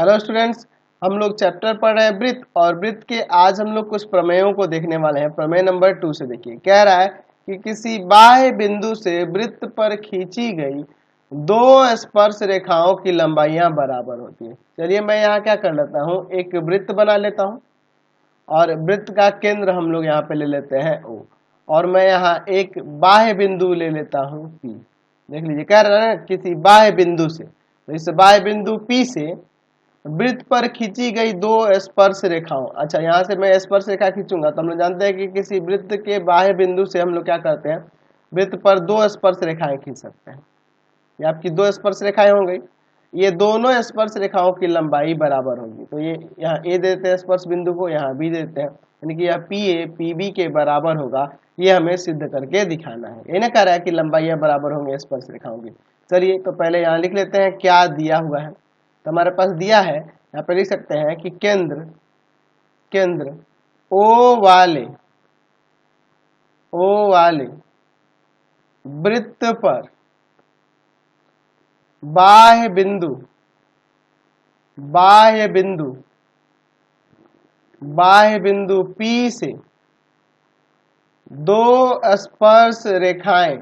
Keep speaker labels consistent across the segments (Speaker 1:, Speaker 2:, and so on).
Speaker 1: Hello students, हम लोग chapter पढ़ रहे हैं वृत्त और वृत्त के आज हम लोग कुछ प्रमेयों को देखने वाले हैं। प्रमेय नंबर 2 से देखिए, कह रहा है कि किसी बाह्य बिंदु से वृत्त पर खींची गई दो स्पर्श रेखाओं की लंबाइयां बराबर होती है। चलिए मैं यहाँ क्या कर लेता हूँ, एक वृत्त बना लेता हूँ और वृत्त का केंद्र हम लोग यहाँ पे ले लेते हैं O, और मैं यहाँ एक बाह्य बिंदु ले लेता हूँ P। देख लीजिए, कह रहा है ना किसी बाह्य बिंदु से, तो इस बाह्य बिंदु P से वृत्त पर खींची गई दो स्पर्श रेखाओं। अच्छा, यहाँ से मैं स्पर्श रेखा खींचूंगा तो हम लोग जानते हैं कि किसी वृत्त के बाह्य बिंदु से हम लोग क्या करते हैं, वृत्त पर दो स्पर्श रेखाएं खींच सकते हैं। ये आपकी दो स्पर्श रेखाएं हो गई, ये दोनों स्पर्श रेखाओं की लंबाई बराबर होगी। तो ये यहाँ ए देते हैं स्पर्श बिंदु को, यहाँ बी देते हैं, यानी कि यह पी ए पी बी के बराबर होगा। ये हमें सिद्ध करके दिखाना है। ये ना कह रहा है कि लंबाइयां बराबर होंगी स्पर्श रेखाओं की। चलिए तो पहले यहाँ लिख लेते हैं क्या दिया हुआ है। तो हमारे पास दिया है, यहाँ पे लिख सकते हैं कि केंद्र ओ वाले वृत्त पर बाह्य बिंदु P से दो स्पर्श रेखाएं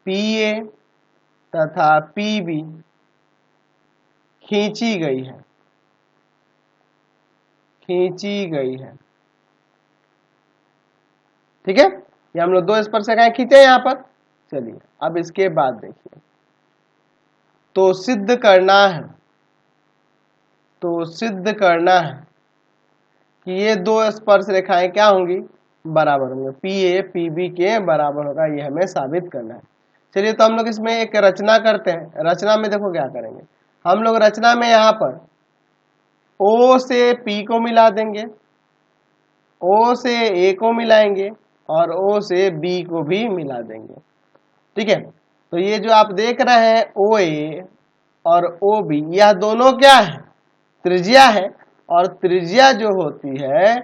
Speaker 1: PA तथा PB खींची गई है। ठीक है, ये हम लोग दो स्पर्श रेखाएं खींचे हैं यहाँ पर। चलिए अब इसके बाद देखिए, तो सिद्ध करना है कि ये दो स्पर्श रेखाएं क्या होंगी, बराबर होंगे, PA PB के बराबर होगा। ये हमें साबित करना है। चलिए तो हम लोग इसमें एक रचना करते हैं। रचना में देखो क्या करेंगे, हम लोग रचना में यहाँ पर O से P को मिला देंगे, O से A को मिलाएंगे और O से B को भी मिला देंगे। ठीक है, तो ये जो आप देख रहे हैं OA और OB, यह दोनों क्या है, त्रिज्या है। और त्रिज्या जो होती है,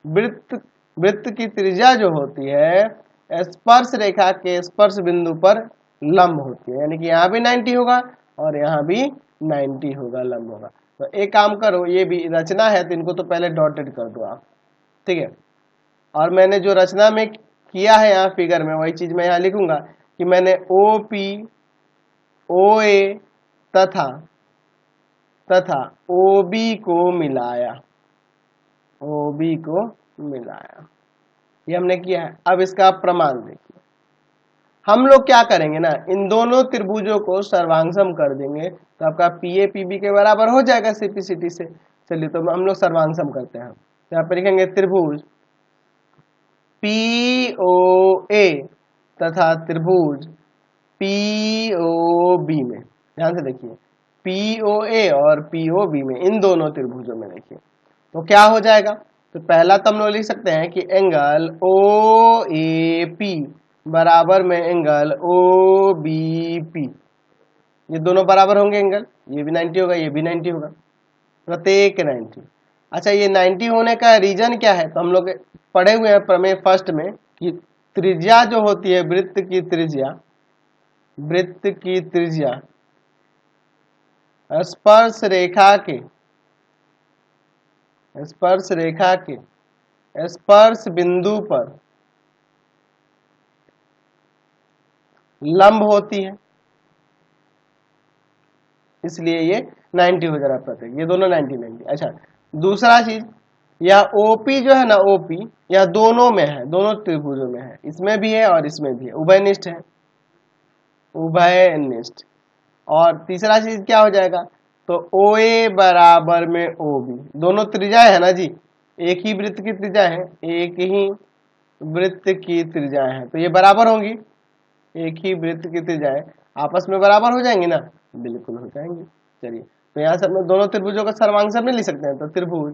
Speaker 1: वृत्त की त्रिज्या जो होती है स्पर्श रेखा के स्पर्श बिंदु पर लंब होती है, यानी कि यहाँ भी 90 होगा और यहाँ भी 90 होगा, लंब होगा। तो एक काम करो, ये भी रचना है तो इनको तो पहले डॉटेड कर दो आप। ठीक है, और मैंने जो रचना में किया है यहाँ फिगर में, वही चीज मैं यहाँ लिखूंगा कि मैंने OP OA तथा OB को मिलाया। ये हमने किया है। अब इसका प्रमाण देखिए, हम लोग क्या करेंगे ना, इन दोनों त्रिभुजों को सर्वांगसम कर देंगे तो आपका PA PB के बराबर हो जाएगा CPCT से। चलिए तो हम लोग सर्वांगसम करते हैं। तो यहाँ पर लिखेंगे त्रिभुज POA तथा त्रिभुज POB में, ध्यान से देखिए, POA और POB में, इन दोनों त्रिभुजों में देखिए तो क्या हो जाएगा। तो पहला तो हम लोग लिख सकते हैं कि एंगल OAP बराबर में एंगल OBP, ये दोनों बराबर होंगे एंगल, ये भी 90 होगा, ये भी 90 होगा, प्रत्येक 90। अच्छा, ये 90 होने का रीजन क्या है, तो हम लोग पढ़े हुए हैं प्रमेय फर्स्ट में कि त्रिज्या जो होती है, वृत्त की त्रिज्या स्पर्श रेखा के स्पर्श बिंदु पर लंब होती है, इसलिए ये 90 हो जा रहा है प्रत्येक, ये दोनों 90। अच्छा, दूसरा चीज, यह OP जो है ना, OP यह दोनों में है, दोनों त्रिभुजों में है, इसमें भी है और इसमें भी है, उभयनिष्ठ है, उभयनिष्ठ। और तीसरा चीज क्या हो जाएगा, तो OA बराबर में OB, दोनों त्रिज्या है ना जी, एक ही वृत्त की त्रिज्या है, तो ये बराबर होंगी, एक ही वृत्त की त्रिज्याएं आपस में बराबर हो जाएंगी ना, बिल्कुल हो जाएंगी। चलिए तो यहाँ से हम लोग दोनों त्रिभुजों का सर्वांगसम नहीं लिख सकते हैं, तो त्रिभुज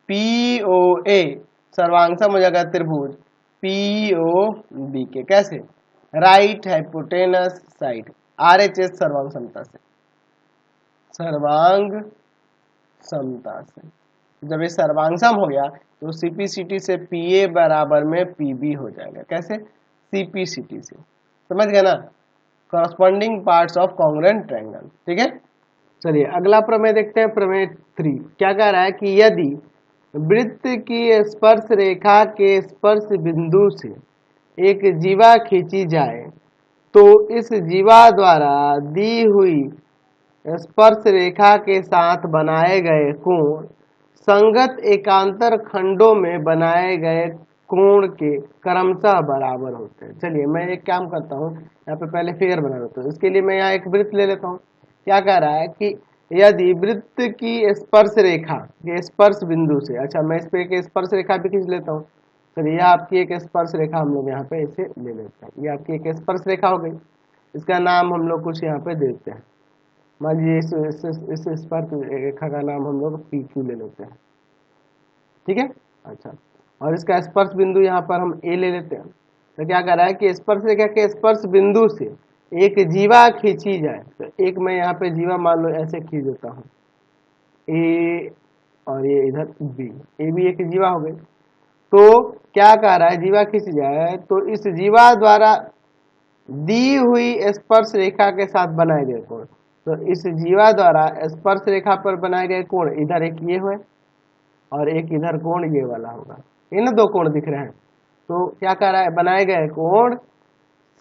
Speaker 1: POA सर्वांगसम हो जाएगा त्रिभुज POB के। कैसे, राइट हाइपोटेनस साइड, RHS सर्वांग समता से। जब ये सर्वांगसम हो गया तो CPCT से PA बराबर में PB हो जाएगा। कैसे, CPCT से, समझ गए ना। Corresponding parts of congruent triangle. ठीक है, चलिए अगला प्रमेय देखते हैं। प्रमेय 3 क्या कह रहा है कि यदि वृत्त की स्पर्श रेखा के स्पर्श बिंदु से एक जीवा खींची जाए तो इस जीवा द्वारा दी हुई स्पर्श रेखा के साथ बनाए गए कोण संगत एकांतर खंडों में बनाए गए कोण के क्रमशः बराबर होते हैं। चलिए मैं एक काम करता हूँ, यहाँ पे पहले फिगर बना देता हूँ। इसके लिए मैं यहाँ एक वृत्त ले लेता हूँ। क्या कह रहा है कि यदि वृत्त की स्पर्श रेखा के स्पर्श बिंदु से, अच्छा मैं इस पे एक स्पर्श रेखा भी खींच लेता हूँ। चलिए यह आपकी एक स्पर्श रेखा हम लोग यहाँ पे इसे ले लेते हैं। ये आपकी एक स्पर्श रेखा हो गई, इसका नाम हम लोग कुछ यहाँ पे देते हैं। मान लीजिए इस स्पर्श रेखा का नाम हम लोग PQ ले लेते हैं। ठीक है, अच्छा, और इसका स्पर्श बिंदु यहाँ पर हम A ले लेते हैं। तो क्या कर रहा है कि स्पर्श रेखा के स्पर्श बिंदु से एक जीवा खींची जाए, तो एक मैं यहाँ पे जीवा मान लो ऐसे खींच देता हूँ A, और ये इधर B, A भी एक जीवा हो गई। तो क्या कह रहा है, जीवा खींची जाए तो इस जीवा द्वारा दी हुई स्पर्श रेखा के साथ बनाए गए कोण, तो इस जीवा द्वारा स्पर्श रेखा पर बनाए गए कोण इधर एक ये हुए और एक इधर कोण ये वाला होगा। ये ना दो कोण दिख रहे हैं। तो क्या कह रहा है, बनाए गए कोण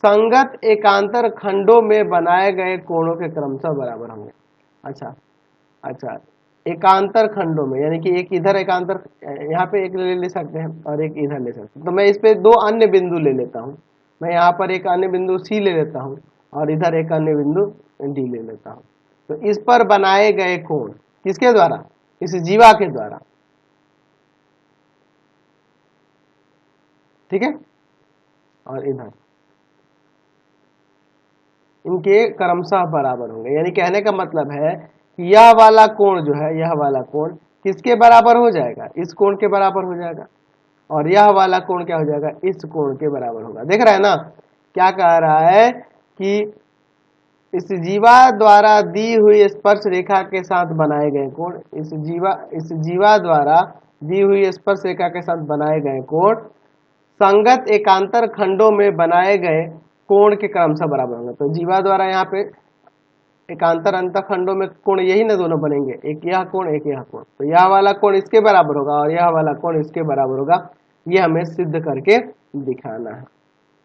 Speaker 1: संगत एकांतर खंडों में बनाए गए कोणों के क्रमशः बराबर होंगे। अच्छा अच्छा, एकांतर खंडों में, यानी कि एक इधर एकांतर, यहाँ पे एक ले सकते हैं और एक इधर ले सकते हैं। तो मैं इस पे दो अन्य बिंदु ले लेता हूँ। मैं यहाँ पर एक अन्य बिंदु C ले लेता हूँ और इधर एक अन्य बिंदु D ले लेता हूँ। तो इस पर बनाए गए कोण किसके द्वारा, इस जीवा के द्वारा। ठीक है, और इधर इनके क्रमशः बराबर होंगे। यानी कहने का मतलब है कि यह वाला कोण जो है, यह वाला कोण किसके बराबर हो जाएगा, इस कोण के बराबर हो जाएगा, और यह वाला कोण क्या हो जाएगा, इस कोण के बराबर होगा। देख रहे हैं ना, क्या कह रहा है कि इस जीवा द्वारा दी हुई स्पर्श रेखा के साथ बनाए गए कोण, इस जीवा द्वारा दी हुई स्पर्श रेखा के साथ बनाए गए कोण संगत एकांतर खंडों में बनाए गए कोण के क्रमशः बराबर होंगे। तो जीवा द्वारा यहाँ पे एकांतर अंत खंडों में कोण यही ना दोनों बनेंगे, एक यह कोण एक यह कोण। तो यह वाला कोण इसके बराबर होगा और यह वाला कोण इसके बराबर होगा। ये हमें सिद्ध करके दिखाना है।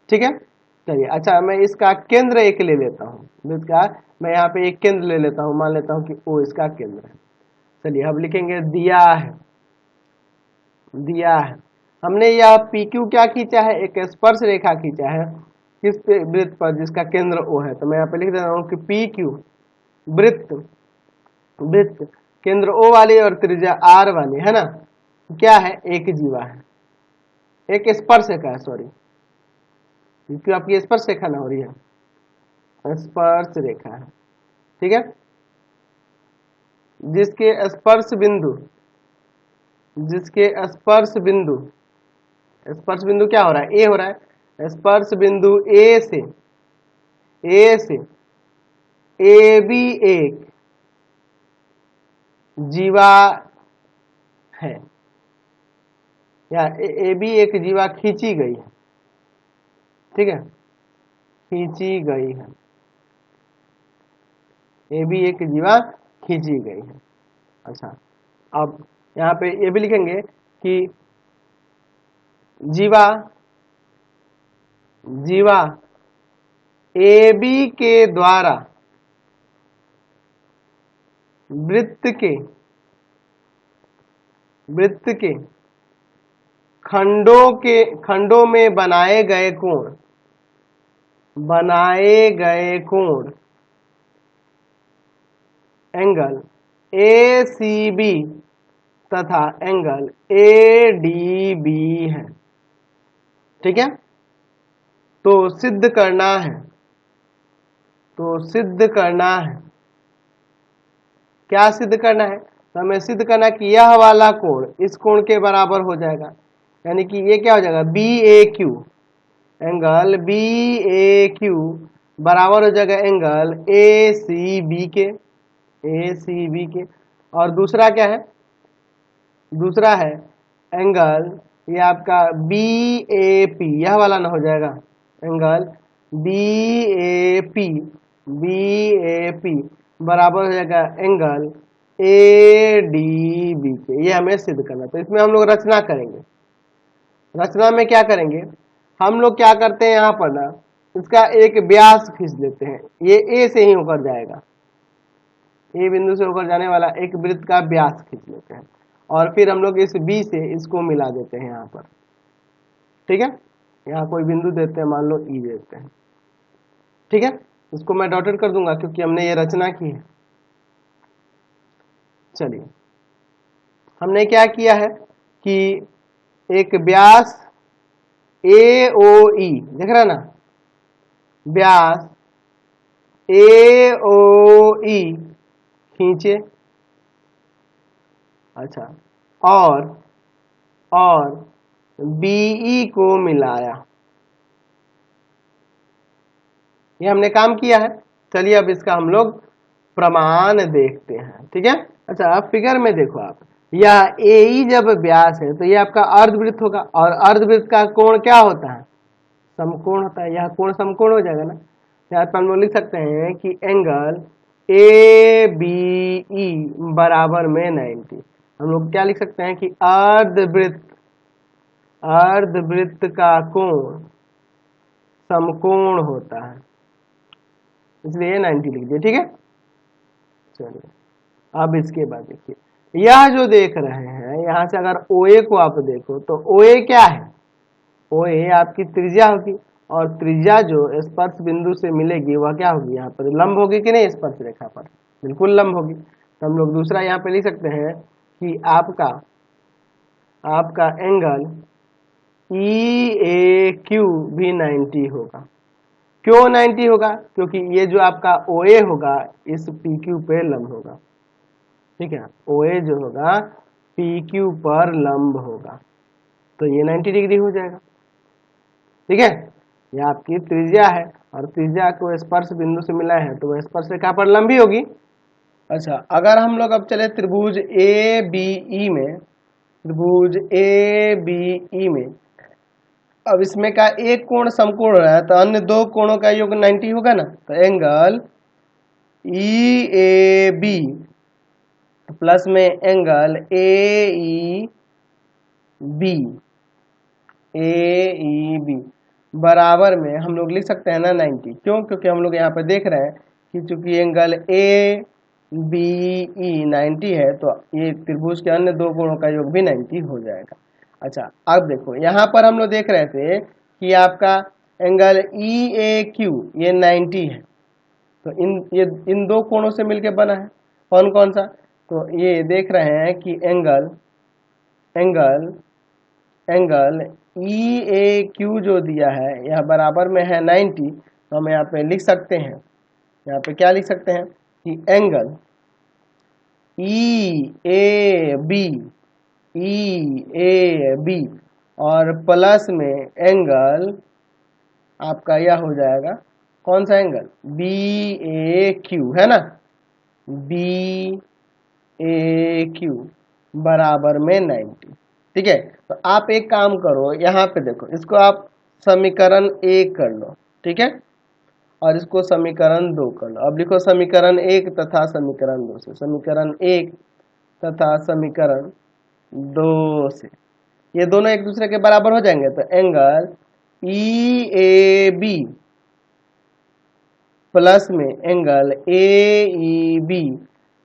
Speaker 1: ठीक है, चलिए अच्छा मैं इसका केंद्र एक ले लेता हूँ। इसका मैं यहाँ पे एक केंद्र ले लेता हूँ, मान लेता हूँ कि O इसका केंद्र है। चलिए अब लिखेंगे दिया है, दिया है हमने यह PQ क्या खींचा है, एक स्पर्श रेखा खींचा है किस पे, वृत्त पर जिसका केंद्र O है। तो मैं यहाँ पे लिख देता हूँ कि PQ वृत्त, वृत्त केंद्र O वाली और त्रिज्या R वाली है ना, क्या है, एक जीवा है, एक स्पर्श रेखा है, सॉरी क्योंकि आपकी स्पर्श रेखा ना हो रही है, स्पर्श रेखा है। ठीक है, जिसके स्पर्श बिंदु, जिसके स्पर्श बिंदु, स्पर्श बिंदु क्या हो रहा है, A हो रहा है। स्पर्श बिंदु A से AB एक जीवा है, या AB एक जीवा खींची गई है। ठीक है, खींची गई है, AB एक जीवा खींची गई है। अच्छा अब यहाँ पे ये भी लिखेंगे कि जीवा AB के द्वारा वृत्त के खंडों में बनाए गए कोण एंगल ACB तथा एंगल ADB है। ठीक है, तो सिद्ध करना है, क्या सिद्ध करना है, तो हमें सिद्ध करना कि यह वाला कोण इस कोण के बराबर हो जाएगा। यानी कि ये क्या हो जाएगा, BAQ, एंगल BAQ बराबर हो जाएगा एंगल ACB के। और दूसरा क्या है, दूसरा है एंगल ये आपका BAP, यह वाला ना हो जाएगा एंगल बी ए पी बराबर हो जाएगा एंगल ए डी बी के। ये हमें सिद्ध करना। तो इसमें हम लोग रचना करेंगे। रचना में क्या करेंगे, हम लोग क्या करते हैं यहाँ पर ना, इसका एक व्यास खींच लेते हैं। ये ए से ही होकर जाएगा, ए बिंदु से होकर जाने वाला एक वृत्त का व्यास खींच लेते हैं और फिर हम लोग इस बी से इसको मिला देते हैं यहाँ पर। ठीक है, यहाँ कोई बिंदु देते हैं, मान लो ई देते हैं। ठीक है, इसको मैं डॉटेड कर दूंगा क्योंकि हमने ये रचना की है। चलिए, हमने क्या किया है कि एक व्यास ए ओ ई, देख रहा ना, व्यास ए ओ ई खींचे। अच्छा, और बीई को मिलाया। ये हमने काम किया है। चलिए अब इसका हम लोग प्रमाण देखते हैं। ठीक है, अच्छा अब फिगर में देखो आप, यह ए जब व्यास है तो ये आपका अर्धवृत्त होगा और अर्धवृत्त का कोण क्या होता है, समकोण होता है। यह कोण समकोण हो जाएगा ना। यहाँ पर हम लोग लिख सकते हैं कि एंगल ए बी ई बराबर में 90। हम लोग क्या लिख सकते हैं कि अर्धवृत्त का कोण समकोण होता है, इसलिए 90 लिख दिए। ठीक है, चलिए अब इसके बाद देखिए, यह जो देख रहे हैं यहां से अगर OA को आप देखो तो OA क्या है, OA आपकी त्रिज्या होगी और त्रिज्या जो स्पर्श बिंदु से मिलेगी वह क्या होगी, यहाँ पर लंब होगी कि नहीं, स्पर्श रेखा पर बिल्कुल लंब होगी। तो हम लोग दूसरा यहाँ पे लिख सकते हैं कि आपका एंगल EAQ भी 90 होगा। क्यों 90 होगा, क्योंकि ये जो आपका OA होगा इस PQ पे लंब होगा। ठीक है, OA जो होगा PQ पर लंब होगा, तो ये 90 डिग्री हो जाएगा। ठीक है, ये आपकी त्रिज्या है और त्रिज्या को स्पर्श बिंदु से मिला है तो वह स्पर्श रेखा पर लंबी होगी। अच्छा, अगर हम लोग अब चले त्रिभुज ABE में, त्रिभुज ABE में अब इसमें का एक कोण समकोण हो रहा है तो अन्य दो कोणों का योग 90 होगा ना। तो एंगल EAB प्लस में एंगल AEB बराबर में हम लोग लिख सकते हैं ना 90। क्यों, क्योंकि हम लोग यहाँ पे देख रहे हैं कि चूंकि एंगल ABE 90 है तो ये त्रिभुज के अन्य दो कोणों का योग भी 90 हो जाएगा। अच्छा, अब देखो यहाँ पर हम लोग देख रहे थे कि आपका एंगल EAQ ये 90 है, तो इन दो कोणों से मिलकर बना है। कौन कौन सा, तो ये देख रहे हैं कि एंगल EAQ जो दिया है यह बराबर में है 90। तो हम यहाँ पे लिख सकते हैं, यहाँ पे क्या लिख सकते हैं कि एंगल EAB और प्लस में एंगल आपका यह हो जाएगा, कौन सा एंगल, BAQ है ना, BAQ बराबर में 90। ठीक है, तो आप एक काम करो, यहाँ पे देखो, इसको आप समीकरण 1 कर लो। ठीक है, और इसको समीकरण 2 कर लो। अब लिखो समीकरण 1 तथा समीकरण 2 से, समीकरण 1 तथा समीकरण 2 से ये दोनों एक दूसरे के बराबर हो जाएंगे। तो एंगल EAB प्लस में एंगल AEB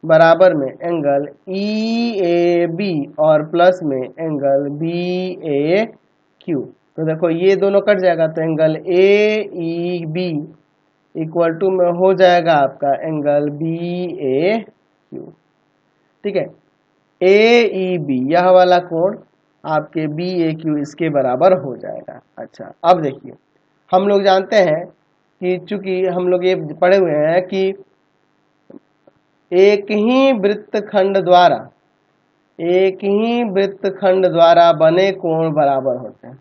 Speaker 1: बराबर में एंगल EAB और प्लस में एंगल BAQ। तो देखो ये दोनों कट जाएगा तो एंगल AEB इक्वल टू में हो जाएगा आपका एंगल BAQ। ठीक है, AEB यह वाला कोण आपके BAQ इसके बराबर हो जाएगा। अच्छा, अब देखिए, हम लोग जानते हैं कि चूंकि हम लोग ये पढ़े हुए हैं कि एक ही वृत्तखंड द्वारा बने कोण बराबर होते हैं,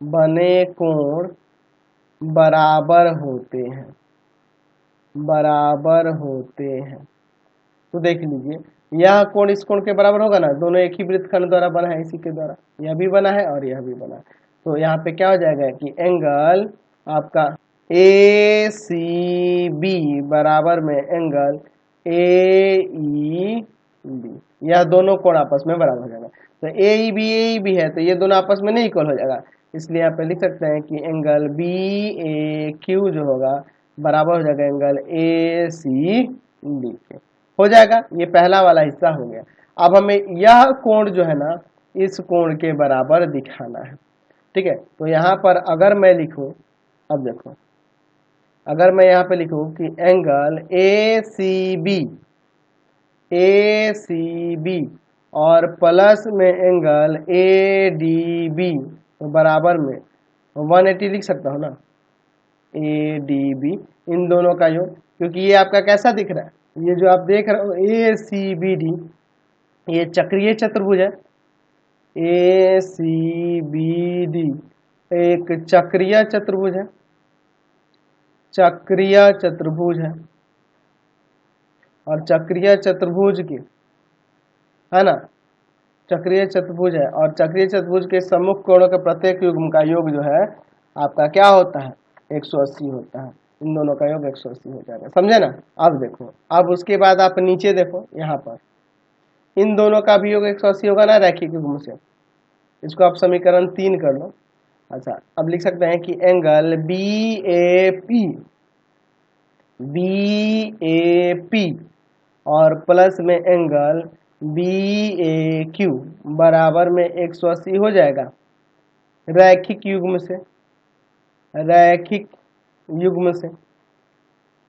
Speaker 1: बने कोण बराबर होते हैं। तो देख लीजिए, यह कोण इस कोण के बराबर होगा ना, दोनों एक ही वृत्तखंड द्वारा बना है, इसी के द्वारा यह भी बना है और यह भी बना है। तो यहाँ पे क्या हो जाएगा कि एंगल आपका ए सी बी बराबर में एंगल ए ई बी, यह दोनों कोण आपस में बराबर हो जाएगा। तो ए ई बी है तो ये दोनों आपस में नहीं इक्वल हो जाएगा, इसलिए यहाँ पे लिख सकते हैं कि एंगल बी ए क्यू जो होगा बराबर हो जाएगा एंगल ए सी बी के, हो जाएगा। ये पहला वाला हिस्सा हो गया। अब हमें यह कोण जो है ना इस कोण के बराबर दिखाना है, ठीक है। तो यहाँ पर अगर मैं लिखूं, अब देखो अगर मैं यहाँ पे लिखूं कि एंगल ए सी बी और प्लस में एंगल ए डी बी तो बराबर में 180 लिख सकता हूँ ना, ए डी बी इन दोनों का योग, क्योंकि ये आपका कैसा दिख रहा है, ये जो आप देख रहे हो ए सी बी डी ये चक्रीय चतुर्भुज है। ए सी बी डी एक चक्रीय चतुर्भुज है, चक्रीय चतुर्भुज है। और चक्रीय चतुर्भुज की है ना, चक्रीय चतुर्भुज है और चक्रीय चतुर्भुज के सम्मुख कोणों के प्रत्येक युग्म का योग जो है आपका क्या होता है 180 होता है। इन दोनों का योग 180 हो जाएगा, समझे ना। अब देखो, अब उसके बाद आप नीचे देखो, यहाँ पर इन दोनों का भी योग 180 होगा ना रैखिक युग्म से। इसको आप समीकरण 3 कर लो। अच्छा, अब लिख सकते हैं कि एंगल बी ए पी और प्लस में एंगल बी ए क्यू बराबर में 180 हो जाएगा रैखिक युग्म से, रैखिक युग्म से।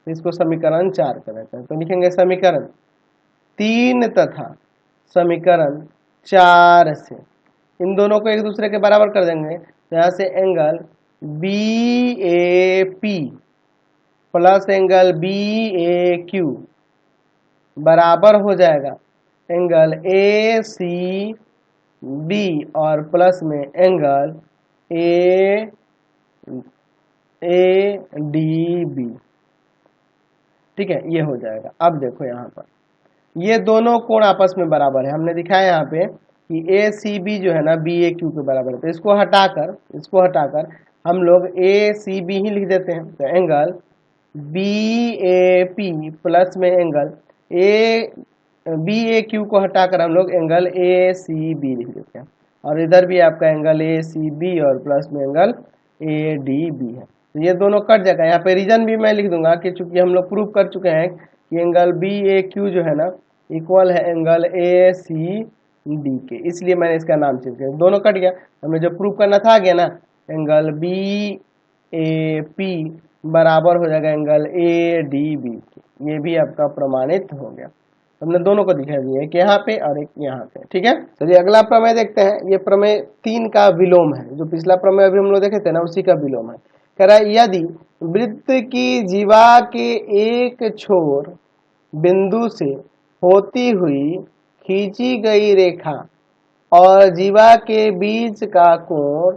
Speaker 1: इसको समीकरण 4 कर देते हैं। तो लिखेंगे समीकरण 3 तथा समीकरण 4 से इन दोनों को एक दूसरे के बराबर कर देंगे। तो यहाँ से angle B A P plus angle B A Q बराबर हो जाएगा एंगल ए सी बी और प्लस में एंगल ए डी बी, ठीक है, ये हो जाएगा। अब देखो यहाँ पर ये दोनों कोण आपस में बराबर है। हमने दिखाया यहाँ पे कि ए सी बी जो है ना बी ए क्यू के बराबर है। तो इसको हटाकर हम लोग ए सी बी ही लिख देते हैं। तो angle B A P plus में एंगल बी ए क्यू को हटाकर हम लोग एंगल ए सी बी लिख देते हैं। और इधर भी आपका एंगल ए सी बी और प्लस में एंगल ए डी बी है। तो ये दोनों कट जाएगा। यहाँ पे रीजन भी मैं लिख दूंगा कि चूंकि हम लोग प्रूव कर चुके हैं कि एंगल बी ए क्यू जो है ना इक्वल है एंगल ए सी डी के, इसलिए मैंने इसका नाम चेंज किया। दोनों कट गया, हमें जो प्रूव करना था गया ना, एंगल बी ए पी बराबर हो जाएगा एंगल ए डी बी के। ये भी आपका प्रमाणित हो गया। हमने दोनों को दिखा दिया, एक यहाँ पे और एक यहाँ पे, ठीक है। चलिए अगला प्रमेय देखते हैं। ये प्रमेय 3 का विलोम है। जो पिछला प्रमेय अभी हम लोग देखे थे ना उसी का विलोम है। कह रहा है यदि वृत्त की जीवा के एक छोर बिंदु से होती हुई खींची गई रेखा और जीवा के बीच का कोण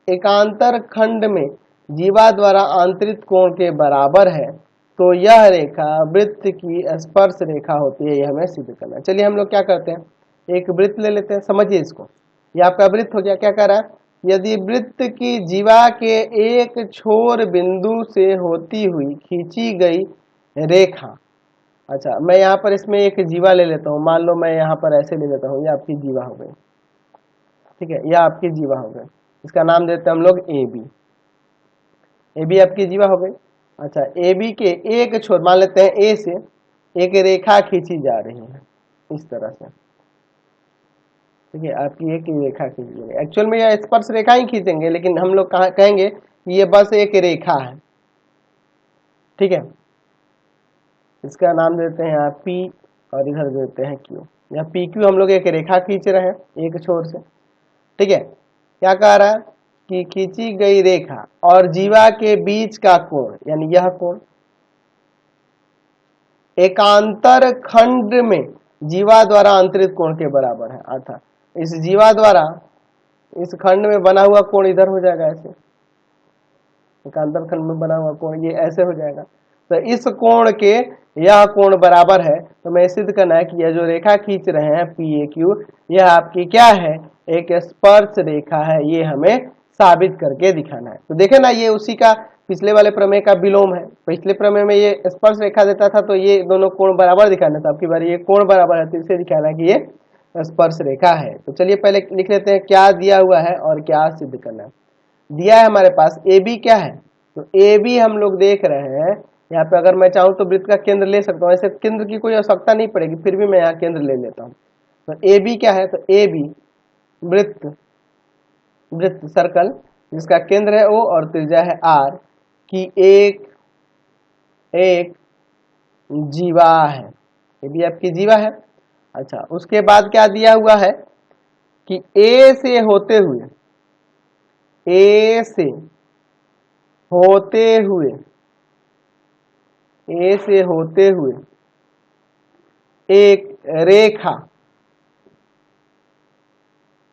Speaker 1: एकांतर खंड में जीवा द्वारा आंतरित कोण के बराबर है तो यह रेखा वृत्त की स्पर्श रेखा होती है। यह हमें सिद्ध करना है। चलिए हम लोग क्या करते हैं, एक वृत्त ले लेते हैं। समझिए इसको, ये आपका वृत्त हो गया। क्या कह रहा है, यदि वृत्त की जीवा के एक छोर बिंदु से होती हुई खींची गई रेखा, अच्छा मैं यहाँ पर इसमें एक जीवा ले लेता हूँ। मान लो मैं यहाँ पर ऐसे ले लेता हूँ, ये आपकी जीवा हो गई, ठीक है, यह आपकी जीवा हो गई। इसका नाम देते हैं हम लोग ए बी। ए बी आपकी जीवा हो गई। अच्छा, ए बी के एक छोर मान लेते हैं ए से एक रेखा खींची जा रही है इस तरह से, ठीक है, आपकी एक रेखा खींची जाएगी। एक्चुअल में यह स्पर्श रेखा ही खींचेंगे, लेकिन हम लोग कहेंगे कि ये बस एक रेखा है, ठीक है। इसका नाम देते हैं यहाँ पी और इधर देते हैं क्यू। यहाँ पी क्यू हम लोग एक रेखा खींच रहे हैं एक छोर से, ठीक है। क्या कह रहा है कि खींची गई रेखा और जीवा के बीच का कोण, यानी यह कोण एकांतर खंड में जीवा द्वारा अंतरित कोण के बराबर है। अर्थात इस जीवा द्वारा इस खंड में बना हुआ कोण इधर हो जाएगा, ऐसे एकांतर खंड में बना हुआ कोण ये ऐसे हो जाएगा। तो इस कोण के यह कोण बराबर है। तो मैं सिद्ध करना है कि यह जो रेखा खींच रहे हैं पी ए क्यू, यह आपकी क्या है, एक स्पर्श रेखा है। ये हमें साबित करके दिखाना है। तो देखे ना, ये उसी का पिछले वाले प्रमेय का विलोम है। पिछले प्रमेय में ये स्पर्श रेखा देता था तो ये दोनों कोण बराबर दिखाना था, आपकी बारी ये कोण बराबर है तो इसे दिखाना कि ये स्पर्श रेखा है। तो चलिए पहले लिख लेते हैं क्या दिया हुआ है और क्या सिद्ध करना है। दिया है हमारे पास ए बी क्या है, तो ए बी हम लोग देख रहे हैं यहाँ पे। अगर मैं चाहूँ तो वृत्त का केंद्र ले सकता हूँ, ऐसे केंद्र की कोई आवश्यकता नहीं पड़ेगी, फिर भी मैं यहाँ केंद्र ले लेता हूँ। तो ए बी क्या है, तो ए बी वृत्त, वृत्त सर्कल जिसका केंद्र है O और त्रिज्या है R की एक जीवा है। ये भी आपकी जीवा है। अच्छा, उसके बाद क्या दिया हुआ है कि A से होते हुए, A से होते हुए, A से होते हुए एक रेखा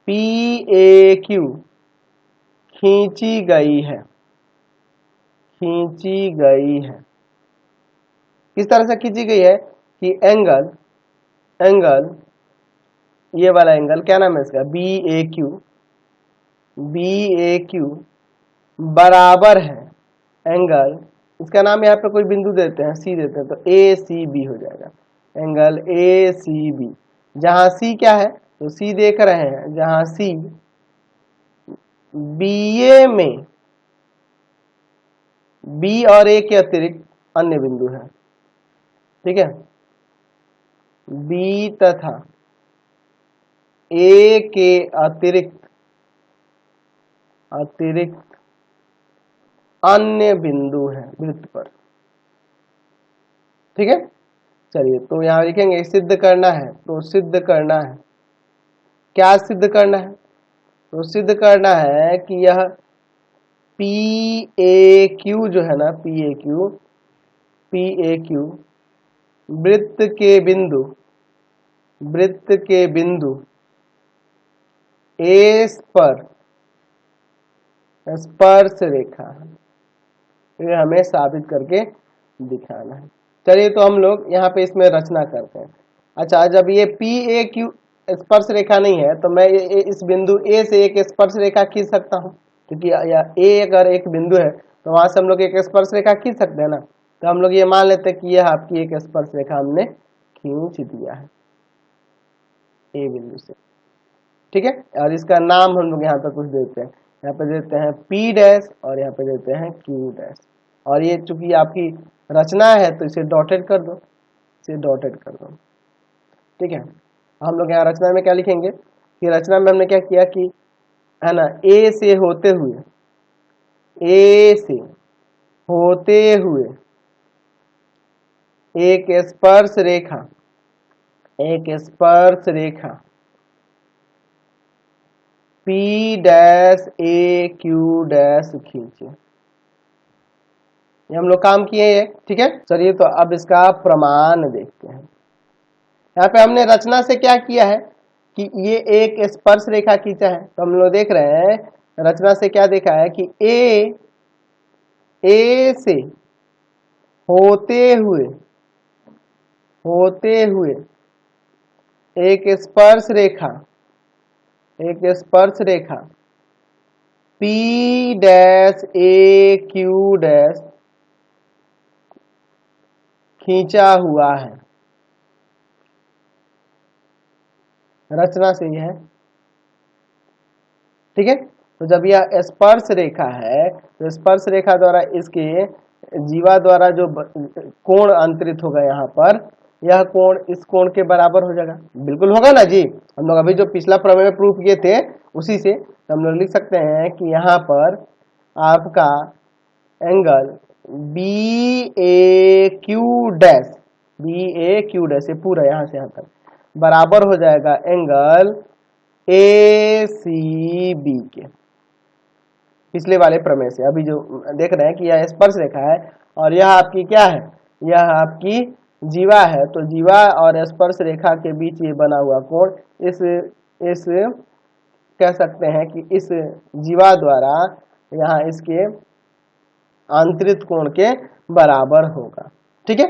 Speaker 1: PAQ खींची गई है, खींची गई है। किस तरह से खींची गई है कि एंगल, एंगल ये वाला एंगल क्या नाम है इसका, BAQ बराबर है एंगल, इसका नाम यहाँ पे कोई बिंदु देते हैं, C देते हैं, तो ACB हो जाएगा, एंगल ACB। जहां C क्या है, तो C देख रहे हैं, जहां C BA में B और A के अतिरिक्त अन्य बिंदु है, ठीक है, B तथा A के अतिरिक्त अन्य बिंदु है वृत्त पर, ठीक है। चलिए तो यहाँ लिखेंगे सिद्ध करना है, तो सिद्ध करना है, क्या सिद्ध करना है, तो सिद्ध करना है कि यह PAQ जो है ना, PAQ वृत्त के बिंदु, वृत्त के बिंदु A पर स्पर्श रेखा है, ये हमें साबित करके दिखाना है। चलिए तो हम लोग यहाँ पे इसमें रचना करते हैं। अच्छा, जब ये PAQ स्पर्श रेखा नहीं है तो मैं इस बिंदु A से एक स्पर्श रेखा खींच सकता हूँ, क्योंकि A अगर एक बिंदु है तो वहां से हम लोग एक स्पर्श रेखा खींच सकते हैं ना। तो हम लोग ये मान लेते हैं कि यह आपकी एक स्पर्श रेखा हमने खींच दिया है A बिंदु से, ठीक है। और इसका नाम हम लोग यहाँ पे कुछ देते हैं, यहाँ पे देते हैं P डैश और यहाँ पे देते हैं Q डैश। और ये चूंकि आपकी रचना है तो इसे डॉटेड कर दो, इसे डॉटेड कर दो, ठीक है। हम लोग यहाँ रचना में क्या लिखेंगे कि रचना में हमने क्या किया कि है ना, A से होते हुए, A से होते हुए एक स्पर्श रेखा, एक स्पर्श रेखा P डैश AQ डैश खींचे। ये हम लोग काम किए हैं, ठीक है। चलिए तो अब इसका प्रमाण देखते हैं। यहाँ पे हमने रचना से क्या किया है कि ये एक स्पर्श रेखा खींचा है, तो हम लोग देख रहे हैं रचना से क्या देखा है कि A से होते हुए एक स्पर्श रेखा, एक स्पर्श रेखा P डैश AQ डैश खींचा हुआ है, रचना से ही है, ठीक है। तो जब यह स्पर्श रेखा है तो स्पर्श रेखा द्वारा इसके जीवा द्वारा जो कोण अंतरित होगा यहाँ पर, यह कोण इस कोण के बराबर हो जाएगा, बिल्कुल होगा ना जी। हम लोग अभी जो पिछला प्रमेय में प्रूफ किए थे उसी से तो हम लोग लिख सकते हैं कि यहाँ पर आपका angle BAQ dash, BAQ dash ये पूरा यहाँ से यहाँ तक बराबर हो जाएगा एंगल ACB के, पिछले वाले प्रमेय से। अभी जो देख रहे हैं कि यह स्पर्श रेखा है और यह आपकी क्या है, यह आपकी जीवा है, तो जीवा और स्पर्श रेखा के बीच ये बना हुआ कोण इस कह सकते हैं कि इस जीवा द्वारा यहाँ इसके आंतरिक कोण के बराबर होगा, ठीक है,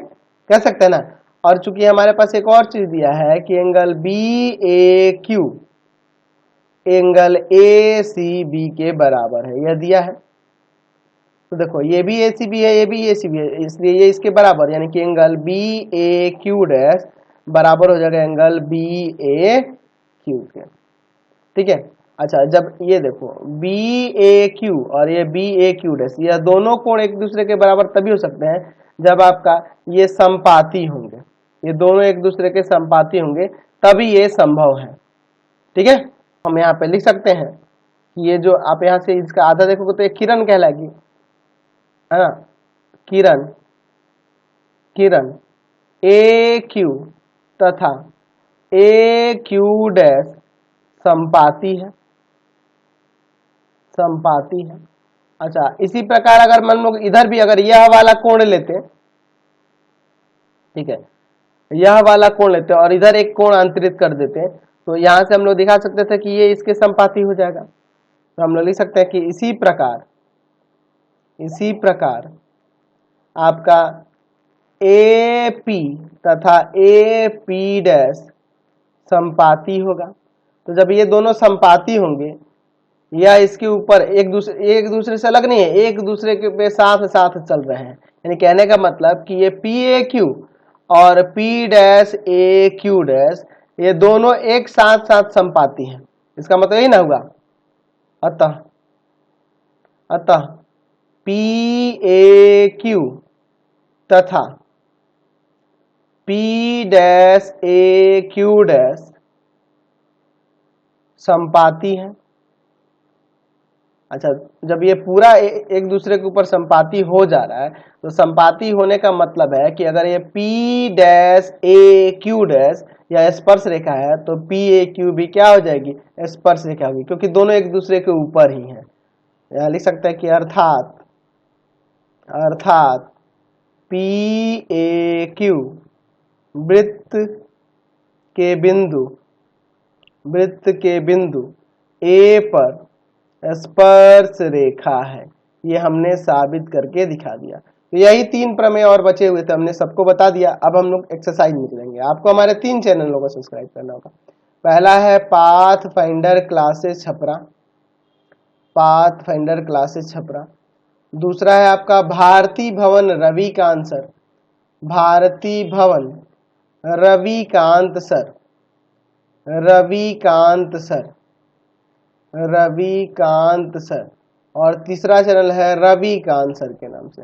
Speaker 1: कह सकते हैं ना। और चूंकि हमारे पास एक और चीज दिया है कि एंगल BAQ एंगल ACB के बराबर है, यह दिया है। तो देखो ये भी ACB है, ये भी ACB है, इसलिए ये इसके बराबर, यानी कि एंगल BAQ' बराबर हो जाएगा एंगल BAQ के। ठीक है। अच्छा, जब ये देखो BAQ और ये BAQ', यह दोनों कोण एक दूसरे के बराबर तभी हो सकते हैं जब आपका ये समपाती होंगे, ये दोनों एक दूसरे के समपाती होंगे, तभी ये संभव है। ठीक है। हम यहाँ पे लिख सकते हैं कि ये जो आप यहाँ से इसका आधा देखोगे तो एक किरण कहलाएगी, है ना, किरण AQ तथा AQ' समपाती है, अच्छा, इसी प्रकार अगर मान लो इधर भी अगर यह वाला कोण लेते, ठीक है, यह वाला कोण लेते और इधर एक कोण अंतरित कर देते, तो यहां से हम लोग दिखा सकते थे कि ये इसके संपाती हो जाएगा। तो हम लोग लिख सकते हैं कि इसी प्रकार आपका AP तथा AP' संपाती होगा। तो जब ये दोनों संपाती होंगे या इसके ऊपर एक दूसरे से अलग नहीं है, एक दूसरे के पे साथ साथ चल रहे हैं, यानी कहने का मतलब कि ये PAQ और P'-AQ' ये दोनों एक साथ साथ संपाती हैं, इसका मतलब यही ना हुआ। अतः PAQ तथा P'-AQ' संपाती है। अच्छा, जब ये पूरा एक दूसरे के ऊपर संपाती हो जा रहा है, तो संपाती होने का मतलब है कि अगर ये P'-AQ' या स्पर्श रेखा है तो PAQ भी क्या हो जाएगी, स्पर्श रेखा होगी, क्योंकि दोनों एक दूसरे के ऊपर ही हैं। यहाँ लिख सकते हैं कि अर्थात PAQ वृत्त के बिंदु A पर स्पर्श रेखा है। ये हमने साबित करके दिखा दिया। तो यही 3 प्रमेय और बचे हुए थे, हमने सबको बता दिया। अब हम लोग एक्सरसाइज में चलेंगे। आपको हमारे 3 चैनलों को सब्सक्राइब करना होगा। पहला है पाथ फाइंडर क्लासेस छपरा, दूसरा है आपका भारती भवन रविकांत सर, और तीसरा चैनल है रविकांत सर के नाम से।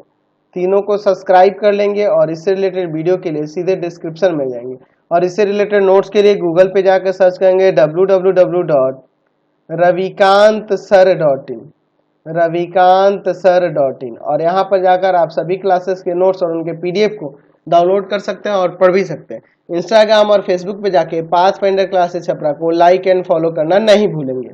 Speaker 1: तीनों को सब्सक्राइब कर लेंगे और इससे रिलेटेड वीडियो के लिए सीधे डिस्क्रिप्शन में जाएंगे, और इससे रिलेटेड नोट्स के लिए गूगल पे जाकर सर्च करेंगे www.ravikantsir.in, और यहाँ पर जाकर आप सभी क्लासेस के नोट्स और उनके PDF को डाउनलोड कर सकते हैं और पढ़ भी सकते हैं। इंस्टाग्राम और फेसबुक पे जाके पाथ फाइंडर क्लासेस छपरा को लाइक एंड फॉलो करना नहीं भूलेंगे।